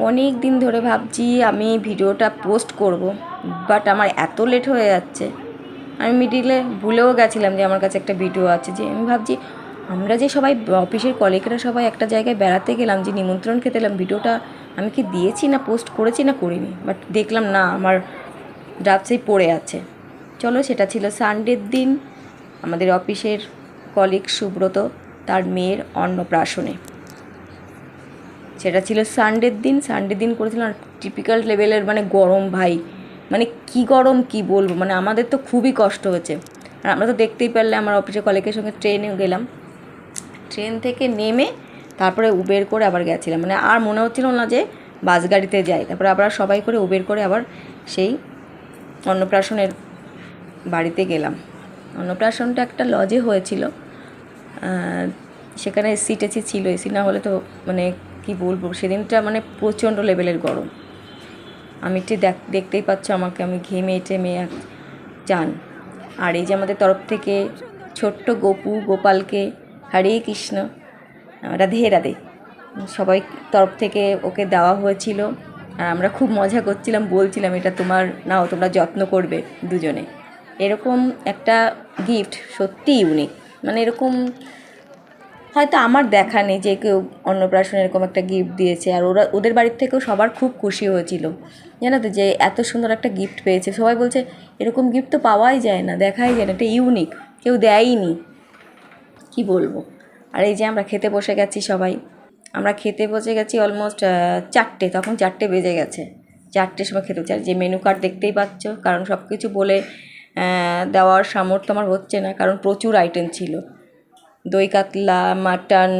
অনেক দিন ধরে ভাবছি আমি ভিডিওটা পোস্ট করব, বাট আমার এত লেট হয়ে যাচ্ছে। আমি মিডিলে ভুলেও গেছিলাম যে আমার কাছে একটা ভিডিও আছে। যে আমি ভাবছি আমরা যে সবাই অফিসের কলিগরা সবাই একটা জায়গায় বেড়াতে গেলাম, যে নিমন্ত্রণ খেতে এলাম, ভিডিওটা আমি কি দিয়েছি না পোস্ট করেছি না করিনি, বাট দেখলাম না আমার ড্রাফটসেই পড়ে আছে। চলো, সেটা ছিল সানডের দিন আমাদের অফিসের কলিগ সুব্রত তার মেয়ের অন্নপ্রাশনে। সেটা ছিল সানডের দিন করেছিলাম। আর টিপিক্যাল লেভেলের মানে গরম ভাই, মানে কি গরম কি বলবো, মানে আমাদের তো খুবই কষ্ট হয়েছে। আর আমরা তো দেখতেই পারলে আমার অফিসের কলিগের সঙ্গে ট্রেনে গেলাম, ট্রেন থেকে নেমে তারপরে উবের করে আবার গেছিলাম, মানে আর মনে হচ্ছিল না যে বাস গাড়িতে যাই। তারপরে আবার সবাই করে উবের করে আবার সেই অন্নপ্রাশনের বাড়িতে গেলাম। অন্নপ্রাশনটা একটা লজে হয়েছিল, সেখানে এসি টেসি ছিল। এসি না হলে তো মানে কি বলবো, সেদিনটা মানে প্রচণ্ড লেভেলের গরম। আমি একটু দেখতেই পাচ্ছ আমাকে, আমি ঘেমে টেমে চান। আর এই যে আমাদের তরফ থেকে ছোট্ট গোপালকে হরে কৃষ্ণ রাধে রাধে সবাই তরফ থেকে ওকে দেওয়া হয়েছিল। আর আমরা খুব মজা করছিলাম, বলছিলাম এটা তোমার নাও, তোমরা যত্ন করবে দুজনে। এরকম একটা গিফট সত্যি ইউনিক, মানে এরকম হয়তো আমার দেখা নেই যে কেউ অন্নপ্রাশনে এরকম একটা গিফট দিয়েছে। আর ওদের বাড়ির থেকেও সবার খুব খুশি হয়েছিল, জানো তো, যে এত সুন্দর একটা গিফট পেয়েছে। সবাই বলছে এরকম গিফট তো পাওয়াই যায় না, দেখাই যায় না, এটা ইউনিক, কেউ দেয়নি, কি বলবো। আর এই যে আমরা খেতে বসে গেছি সবাই, আমরা খেতে বসে গেছি অলমোস্ট 4টে, তখন 4টে বেজে গেছে। 4টের সময় খেতে হচ্ছে। আর যে মেনু কার্ড দেখতেই পাচ্ছ, কারণ সব কিছু বলে দেওয়ার সামর্থ্য আমার হচ্ছে না, কারণ প্রচুর আইটেম ছিল। দই কাতলা, মাটন,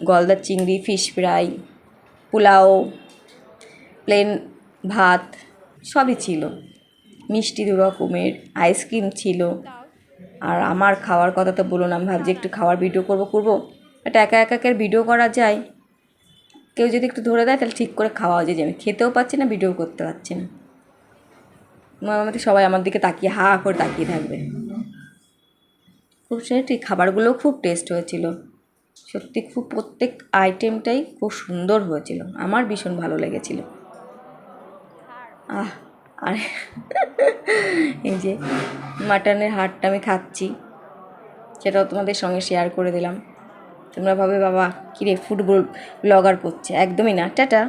গলদা চিংড়ি, ফিশ ফ্রাই, পোলাও, প্লেন ভাত, সবই ছিল। মিষ্টি 2 রকমের, আইসক্রিম ছিল। আর আমার খাওয়ার কথা তো বলো না, আমি ভাবছি একটু খাওয়ার ভিডিও করবো। এটা একা একাকের ভিডিও করা যায়, কেউ যদি একটু ধরে দেয় তাহলে ঠিক করে খাওয়া যায়। যে আমি খেতেও পাচ্ছি না, ভিডিও করতে পারছি না। আমাদের সবাই আমার দিকে তাকিয়ে হা করে তাকিয়ে থাকবে। খুব সেটি খাবারগুলোও খুব টেস্ট হয়েছিল, সত্যি খুব প্রত্যেক আইটেমটাই খুব সুন্দর হয়েছিল, আমার ভীষণ ভালো লেগেছিল। আর এই যে মাটনের হাড়টা আমি খাচ্ছি, সেটাও তোমাদের সঙ্গে শেয়ার করে দিলাম। তোমরা ভাবে বাবা কিরে ফুড ব্লগার করছে, একদমই না। টাটা।